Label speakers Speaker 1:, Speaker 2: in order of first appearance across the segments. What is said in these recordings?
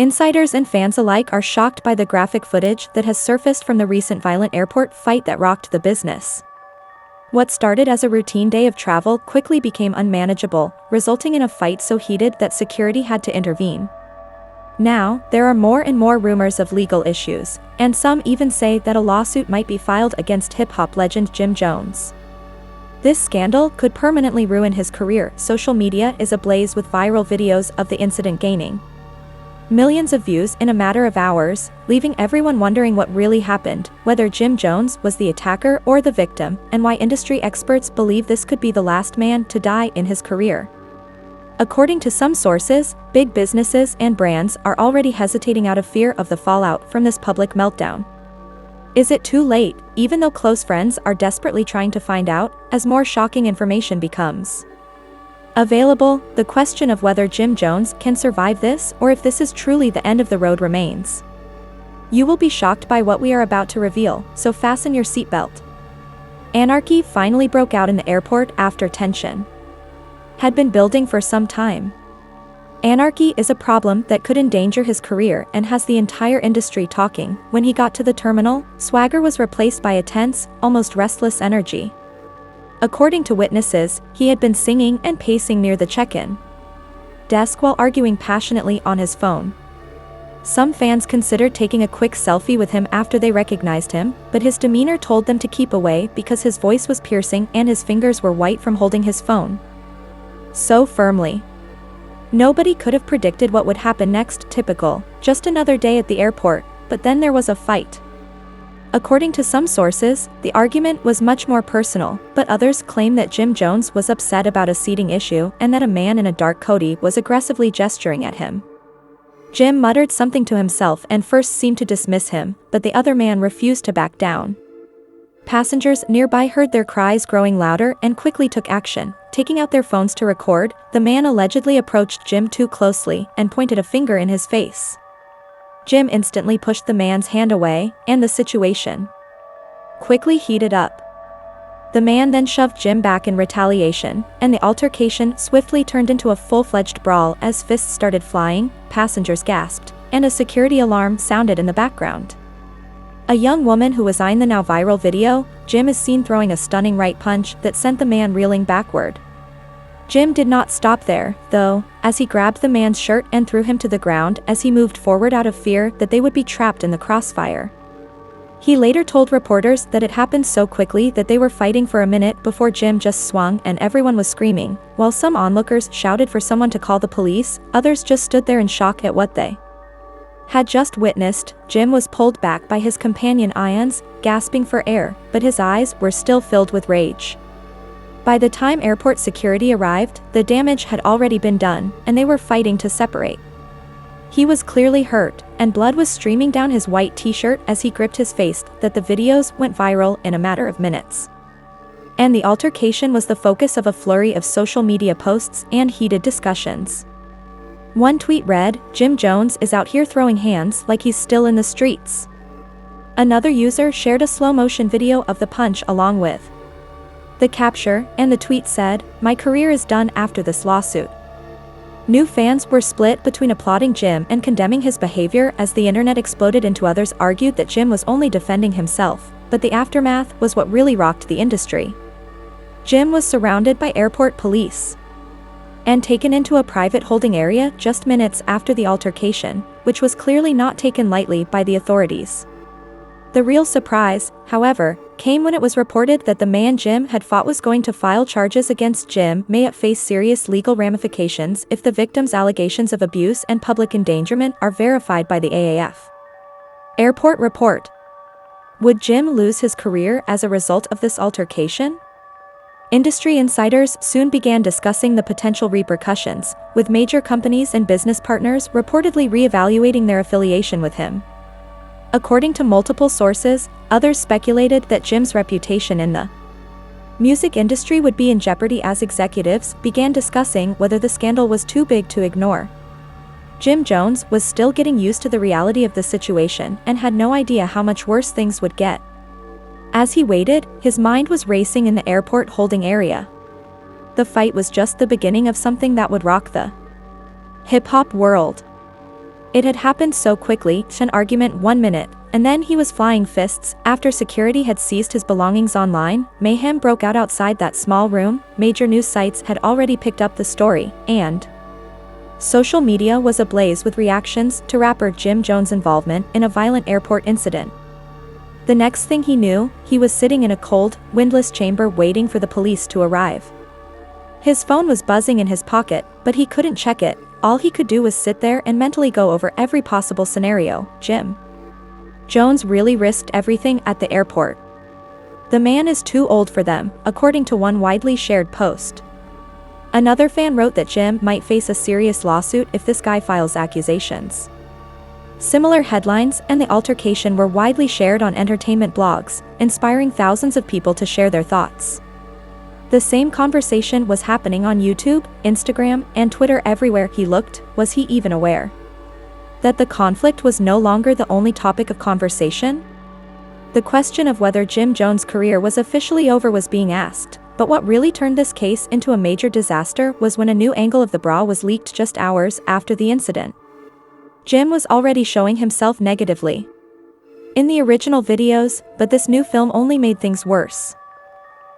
Speaker 1: Insiders and fans alike are shocked by the graphic footage that has surfaced from the recent violent airport fight that rocked the business. What started as a routine day of travel quickly became unmanageable, resulting in a fight so heated that security had to intervene. Now, there are more and more rumors of legal issues, and some even say that a lawsuit might be filed against hip-hop legend Jim Jones. This scandal could permanently ruin his career. Social media is ablaze with viral videos of the incident gaining millions of views in a matter of hours, leaving everyone wondering what really happened, whether Jim Jones was the attacker or the victim, and why industry experts believe this could be the last man to die in his career. According to some sources, big businesses and brands are already hesitating out of fear of the fallout from this public meltdown. Is it too late, even though close friends are desperately trying to find out, as more shocking information becomes available? The question of whether Jim Jones can survive this or if this is truly the end of the road remains. You will be shocked by what we are about to reveal, so fasten your seatbelt. Anarchy finally broke out in the airport after tension had been building for some time. Anarchy is a problem that could endanger his career and has the entire industry talking. When he got to the terminal, swagger was replaced by a tense, almost restless energy. According to witnesses, he had been singing and pacing near the check-in desk while arguing passionately on his phone. Some fans considered taking a quick selfie with him after they recognized him, but his demeanor told them to keep away because his voice was piercing and his fingers were white from holding his phone so firmly. Nobody could have predicted what would happen next. Typical, just another day at the airport, but then there was a fight. According to some sources, the argument was much more personal, but others claim that Jim Jones was upset about a seating issue and that a man in a dark hoodie was aggressively gesturing at him. Jim muttered something to himself and first seemed to dismiss him, but the other man refused to back down. Passengers nearby heard their cries growing louder and quickly took action, taking out their phones to record. The man allegedly approached Jim too closely and pointed a finger in his face. Jim instantly pushed the man's hand away, and the situation quickly heated up. The man then shoved Jim back in retaliation, and the altercation swiftly turned into a full-fledged brawl as fists started flying, passengers gasped, and a security alarm sounded in the background. A young woman who was in the now viral video, Jim is seen throwing a stunning right punch that sent the man reeling backward. Jim did not stop there, though, as he grabbed the man's shirt and threw him to the ground as he moved forward out of fear that they would be trapped in the crossfire. He later told reporters that it happened so quickly that they were fighting for a minute before Jim just swung and everyone was screaming. While some onlookers shouted for someone to call the police, others just stood there in shock at what they had just witnessed. Jim was pulled back by his companion Ions, gasping for air, but his eyes were still filled with rage. By the time airport security arrived, the damage had already been done, and they were fighting to separate. He was clearly hurt, and blood was streaming down his white t-shirt as he gripped his face. That the videos went viral in a matter of minutes. And the altercation was the focus of a flurry of social media posts and heated discussions. One tweet read, "Jim Jones is out here throwing hands like he's still in the streets." Another user shared a slow-motion video of the punch along with the capture, and the tweet said, "My career is done after this lawsuit." New fans were split between applauding Jim and condemning his behavior as the internet exploded into others argued that Jim was only defending himself, but the aftermath was what really rocked the industry. Jim was surrounded by airport police and taken into a private holding area just minutes after the altercation, which was clearly not taken lightly by the authorities. The real surprise, however, came when it was reported that the man Jim had fought was going to file charges against Jim. May it face serious legal ramifications if the victim's allegations of abuse and public endangerment are verified by the AAF. Airport report. Would Jim lose his career as a result of this altercation? Industry insiders soon began discussing the potential repercussions, with major companies and business partners reportedly reevaluating their affiliation with him. According to multiple sources, others speculated that Jim's reputation in the music industry would be in jeopardy as executives began discussing whether the scandal was too big to ignore. Jim Jones was still getting used to the reality of the situation and had no idea how much worse things would get. As he waited, his mind was racing in the airport holding area. The fight was just the beginning of something that would rock the hip-hop world. It had happened so quickly, an argument 1 minute, and then he was flying fists. After security had seized his belongings online, mayhem broke out outside that small room. Major news sites had already picked up the story, and social media was ablaze with reactions to rapper Jim Jones' involvement in a violent airport incident. The next thing he knew, he was sitting in a cold, windless chamber waiting for the police to arrive. His phone was buzzing in his pocket, but he couldn't check it. All he could do was sit there and mentally go over every possible scenario. Jim Jones really risked everything at the airport. The man is too old for them, according to one widely shared post. Another fan wrote that Jim might face a serious lawsuit if this guy files accusations. Similar headlines and the altercation were widely shared on entertainment blogs, inspiring thousands of people to share their thoughts. The same conversation was happening on YouTube, Instagram, and Twitter. Everywhere he looked. Was he even aware that the conflict was no longer the only topic of conversation? The question of whether Jim Jones' career was officially over was being asked, but what really turned this case into a major disaster was when a new angle of the bra was leaked just hours after the incident. Jim was already showing himself negatively in the original videos, but this new film only made things worse.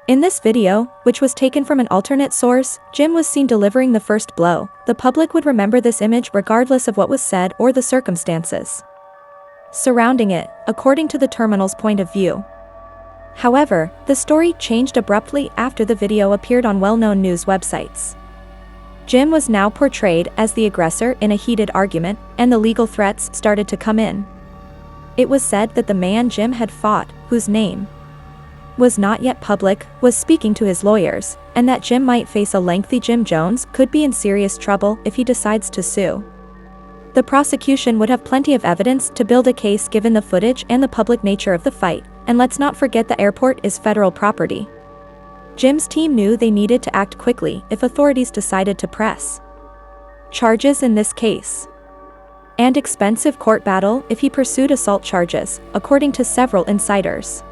Speaker 1: In this video, which was taken from an alternate source, Jim was seen delivering the first blow. The public would remember this image regardless of what was said or the circumstances surrounding it, according to the terminal's point of view. However, the story changed abruptly after the video appeared on well-known news websites. Jim was now portrayed as the aggressor in a heated argument, and the legal threats started to come in. It was said that the man Jim had fought, whose name was not yet public, was speaking to his lawyers, and that Jim might face a lengthy. Jim Jones could be in serious trouble if he decides to sue. The prosecution would have plenty of evidence to build a case given the footage and the public nature of the fight, and let's not forget the airport is federal property. Jim's team knew they needed to act quickly if authorities decided to press charges in this case. And expensive court battle if he pursued assault charges, according to several insiders.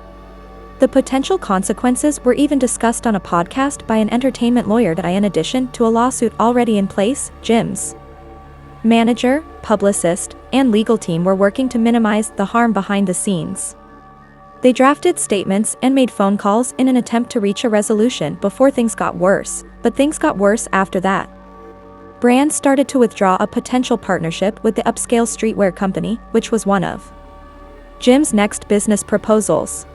Speaker 1: The potential consequences were even discussed on a podcast by an entertainment lawyer. In addition to a lawsuit already in place, Jim's manager, publicist, and legal team were working to minimize the harm behind the scenes. They drafted statements and made phone calls in an attempt to reach a resolution before things got worse, but things got worse after that. Brands started to withdraw a potential partnership with the upscale streetwear company, which was one of Jim's next business proposals.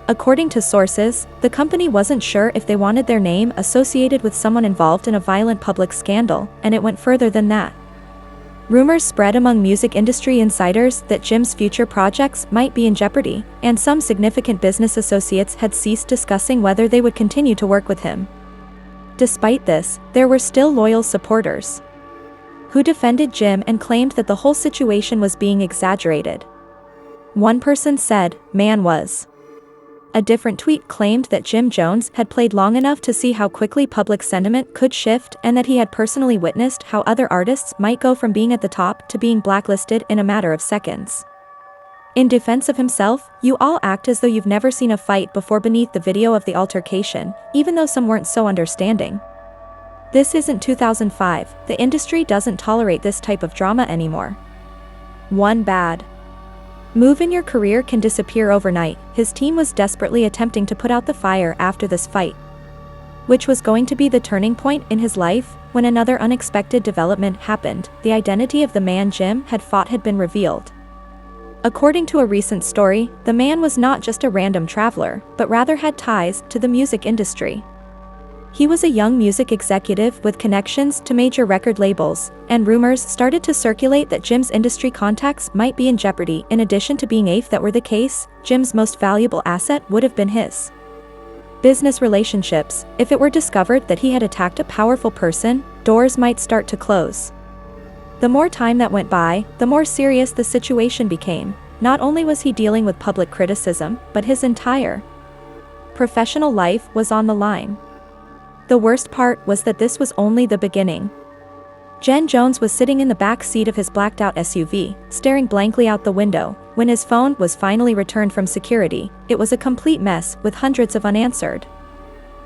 Speaker 1: According to sources, the company wasn't sure if they wanted their name associated with someone involved in a violent public scandal, and it went further than that. Rumors spread among music industry insiders that Jim's future projects might be in jeopardy, and some significant business associates had ceased discussing whether they would continue to work with him. Despite this, there were still loyal supporters who defended Jim and claimed that the whole situation was being exaggerated. One person said, "Man was." A different tweet claimed that Jim Jones had played long enough to see how quickly public sentiment could shift and that he had personally witnessed how other artists might go from being at the top to being blacklisted in a matter of seconds. In defense of himself, "You all act as though you've never seen a fight before." Beneath the video of the altercation, even though some weren't so understanding. This isn't 2005, the industry doesn't tolerate this type of drama anymore. One bad move in your career can disappear overnight. His team was desperately attempting to put out the fire after this fight, which was going to be the turning point in his life, when another unexpected development happened. The identity of the man Jim had fought had been revealed. According to a recent story, the man was not just a random traveler, but rather had ties to the music industry. He was a young music executive with connections to major record labels, and rumors started to circulate that Jim's industry contacts might be in jeopardy. In addition to being if that were the case, Jim's most valuable asset would have been his business relationships. If it were discovered that he had attacked a powerful person, doors might start to close. The more time that went by, the more serious the situation became. Not only was he dealing with public criticism, but his entire professional life was on the line. The worst part was that this was only the beginning. Jim Jones was sitting in the back seat of his blacked-out SUV, staring blankly out the window, when his phone was finally returned from security. It was a complete mess, with hundreds of unanswered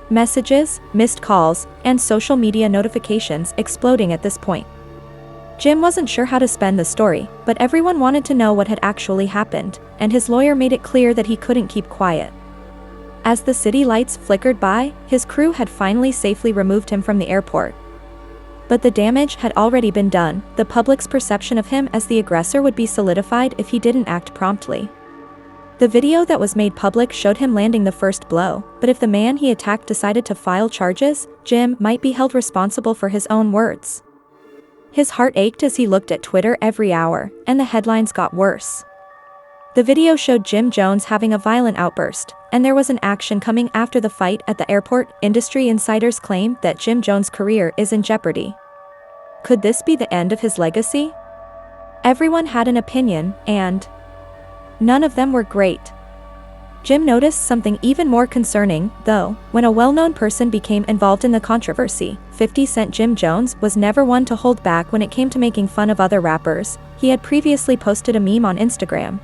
Speaker 1: messages, missed calls, and social media notifications exploding at this point. Jim wasn't sure how to spend the story, but everyone wanted to know what had actually happened, and his lawyer made it clear that he couldn't keep quiet. As the city lights flickered by, his crew had finally safely removed him from the airport. But the damage had already been done. The public's perception of him as the aggressor would be solidified if he didn't act promptly. The video that was made public showed him landing the first blow, but if the man he attacked decided to file charges, Jim might be held responsible for his own words. His heart ached as he looked at Twitter every hour, and the headlines got worse. The video showed Jim Jones having a violent outburst, and there was an action coming after the fight at the airport. Industry insiders claim that Jim Jones' career is in jeopardy. Could this be the end of his legacy? Everyone had an opinion, and none of them were great. Jim noticed something even more concerning, though. When a well-known person became involved in the controversy, 50 Cent Jim Jones was never one to hold back when it came to making fun of other rappers. He had previously posted a meme on Instagram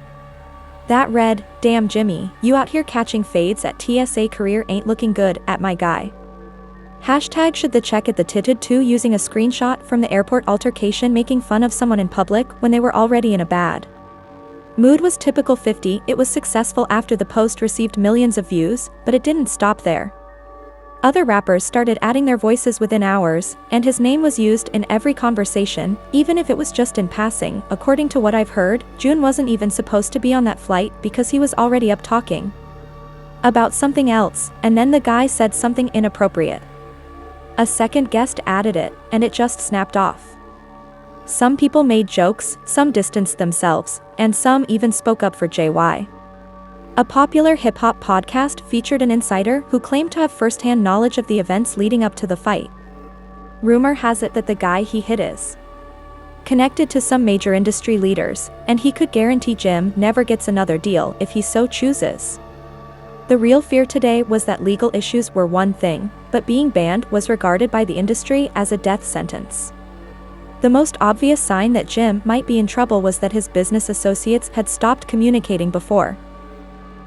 Speaker 1: that read, "Damn Jimmy, you out here catching fades at TSA, career ain't looking good, at my guy." Hashtag should the check at the titted too, using a screenshot from the airport altercation making fun of someone in public when they were already in a bad mood was typical 50. It was successful after the post received millions of views, but it didn't stop there. Other rappers started adding their voices within hours, and his name was used in every conversation, even if it was just in passing. According to what I've heard, June wasn't even supposed to be on that flight because he was already up talking about something else, and then the guy said something inappropriate. A second guest added it, and it just snapped off. Some people made jokes, some distanced themselves, and some even spoke up for JY. A popular hip-hop podcast featured an insider who claimed to have first-hand knowledge of the events leading up to the fight. Rumor has it that the guy he hit is connected to some major industry leaders, and he could guarantee Jim never gets another deal if he so chooses. The real fear today was that legal issues were one thing, but being banned was regarded by the industry as a death sentence. The most obvious sign that Jim might be in trouble was that his business associates had stopped communicating before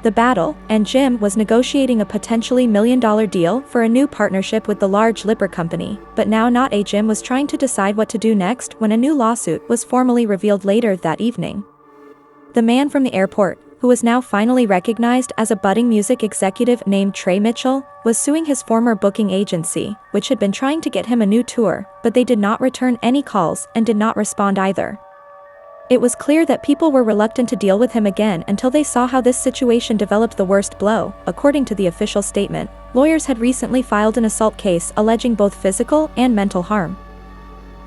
Speaker 1: the battle, and Jim was negotiating a potentially million-dollar deal for a new partnership with the large liquor company, but now not a Jim was trying to decide what to do next when a new lawsuit was formally revealed later that evening. The man from the airport, who was now finally recognized as a budding music executive named Trey Mitchell, was suing his former booking agency, which had been trying to get him a new tour, but they did not return any calls and did not respond either. It was clear that people were reluctant to deal with him again until they saw how this situation developed. The worst blow, according to the official statement, lawyers had recently filed an assault case alleging both physical and mental harm.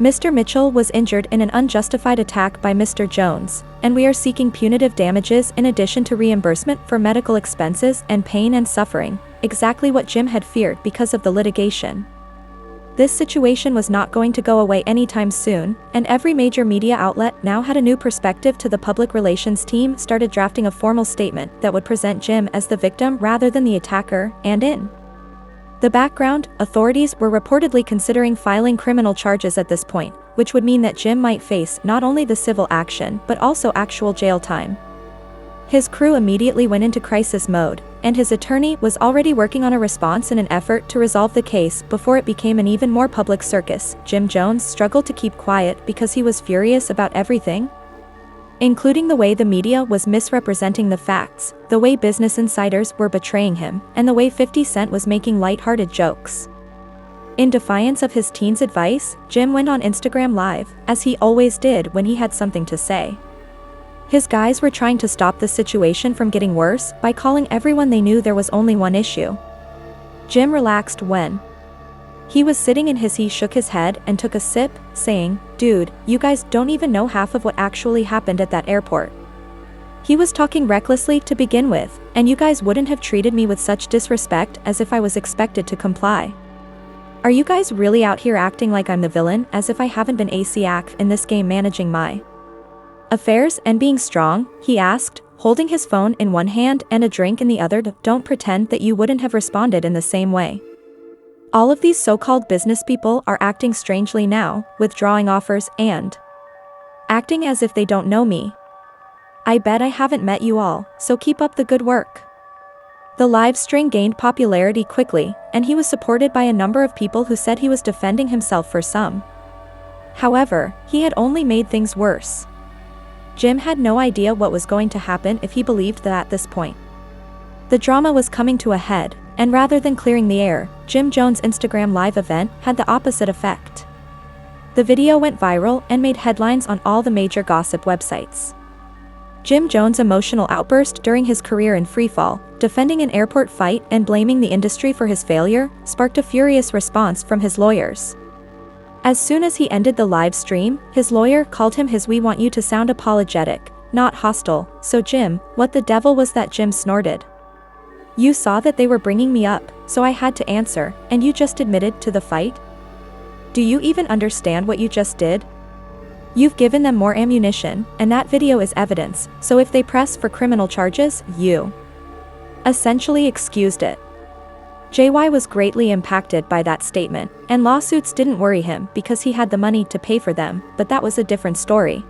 Speaker 1: Mr. Mitchell was injured in an unjustified attack by Mr. Jones, and we are seeking punitive damages in addition to reimbursement for medical expenses and pain and suffering, exactly what Jim had feared because of the litigation. This situation was not going to go away anytime soon, and every major media outlet now had a new perspective. To the public relations team started drafting a formal statement that would present Jim as the victim rather than the attacker, and in the background, authorities were reportedly considering filing criminal charges at this point, which would mean that Jim might face not only the civil action but also actual jail time. His crew immediately went into crisis mode, and his attorney was already working on a response in an effort to resolve the case before it became an even more public circus. Jim Jones struggled to keep quiet because he was furious about everything, including the way the media was misrepresenting the facts, the way business insiders were betraying him, and the way 50 Cent was making lighthearted jokes. In defiance of his team's advice, Jim went on Instagram Live, as he always did when he had something to say. His guys were trying to stop the situation from getting worse by calling everyone they knew there was only one issue. Jim relaxed when he was sitting in his. He shook his head and took a sip, saying, "Dude, you guys don't even know half of what actually happened at that airport. He was talking recklessly to begin with, and you guys wouldn't have treated me with such disrespect as if I was expected to comply. Are you guys really out here acting like I'm the villain, as if I haven't been a CAC in this game managing my affairs and being strong?" he asked, holding his phone in one hand and a drink in the other. "Don't pretend that you wouldn't have responded in the same way. All of these so-called business people are acting strangely now, withdrawing offers and acting as if they don't know me. I bet I haven't met you all, so keep up the good work." The live string gained popularity quickly, and he was supported by a number of people who said he was defending himself for some However, he had only made things worse. Jim had no idea what was going to happen if he believed that at this point. The drama was coming to a head, and rather than clearing the air, Jim Jones' Instagram Live event had the opposite effect. The video went viral and made headlines on all the major gossip websites. Jim Jones' emotional outburst during his career in freefall, defending an airport fight and blaming the industry for his failure, sparked a furious response from his lawyers. As soon as he ended the live stream, his lawyer called him his "We want you to sound apologetic, not hostile." So Jim, what the devil was that? Jim snorted. "You saw that they were bringing me up, so I had to answer, and you just admitted to the fight? Do you even understand what you just did? You've given them more ammunition, and that video is evidence, so if they press for criminal charges, you essentially excused it." JY was greatly impacted by that statement, and lawsuits didn't worry him because he had the money to pay for them, but that was a different story.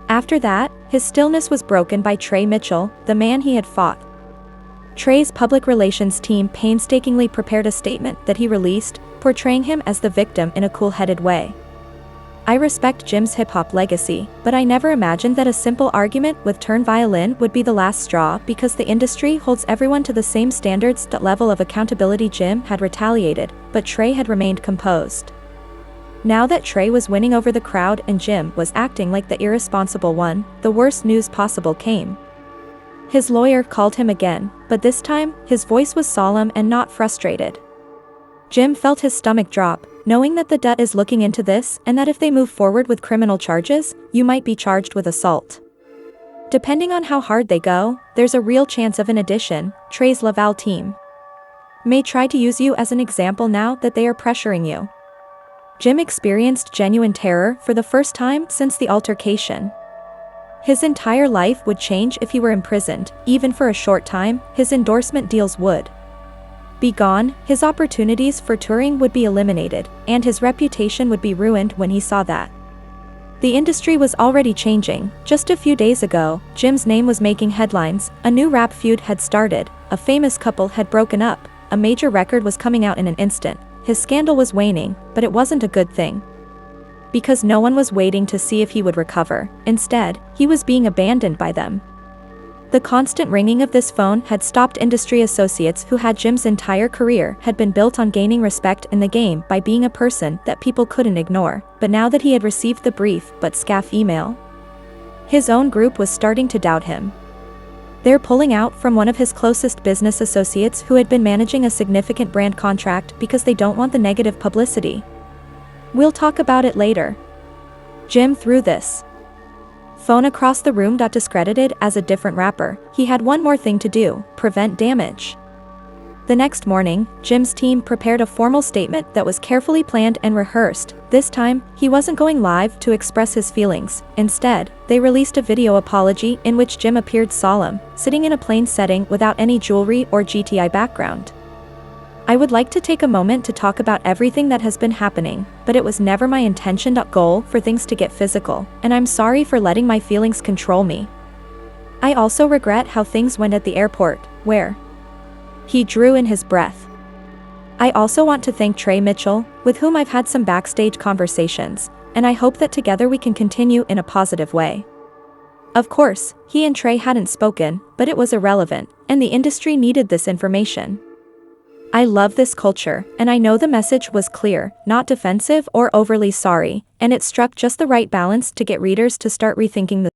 Speaker 1: After that, his stillness was broken by Trey Mitchell, the man he had fought. Trey's public relations team painstakingly prepared a statement that he released, portraying him as the victim in a cool-headed way. "I respect Jim's hip-hop legacy, but I never imagined that a simple argument with turn violin would be the last straw because the industry holds everyone to the same standards." That level of accountability. Jim had retaliated, but Trey had remained composed. Now that Trey was winning over the crowd and Jim was acting like the irresponsible one, the worst news possible came. His lawyer called him again, but this time, his voice was solemn and not frustrated. Jim felt his stomach drop, knowing that the DUT is looking into this and that if they move forward with criminal charges, you might be charged with assault. Depending on how hard they go, there's a real chance of an addition. Trey's Laval team may try to use you as an example now that they are pressuring you. Jim experienced genuine terror for the first time since the altercation. His entire life would change if he were imprisoned, even for a short time. His endorsement deals would be gone, his opportunities for touring would be eliminated, and his reputation would be ruined when he saw that. The industry was already changing. Just a few days ago, Jim's name was making headlines, a new rap feud had started, a famous couple had broken up, a major record was coming out in an instant. His scandal was waning, but it wasn't a good thing. Because no one was waiting to see if he would recover. Instead, he was being abandoned by them. The constant ringing of this phone had stopped industry associates who had Jim's entire career had been built on gaining respect in the game by being a person that people couldn't ignore, but now that he had received the brief but scaff email, his own group was starting to doubt him. They're pulling out from one of his closest business associates who had been managing a significant brand contract because they don't want the negative publicity. "We'll talk about it later." Jim threw this phone across the room. Discredited as a different rapper, he had one more thing to do: prevent damage. The next morning, Jim's team prepared a formal statement that was carefully planned and rehearsed. This time, he wasn't going live to express his feelings. Instead, they released a video apology in which Jim appeared solemn, sitting in a plain setting without any jewelry or GTI background. "I would like to take a moment to talk about everything that has been happening, but it was never my intention. Goal for things to get physical, and I'm sorry for letting my feelings control me. I also regret how things went at the airport, where..." He drew in his breath. "I also want to thank Trey Mitchell, with whom I've had some backstage conversations, and I hope that together we can continue in a positive way." Of course, he and Trey hadn't spoken, but it was irrelevant, and the industry needed this information. "I love this culture, and I know the message was clear, not defensive or overly sorry, and it struck just the right balance to get readers to start rethinking the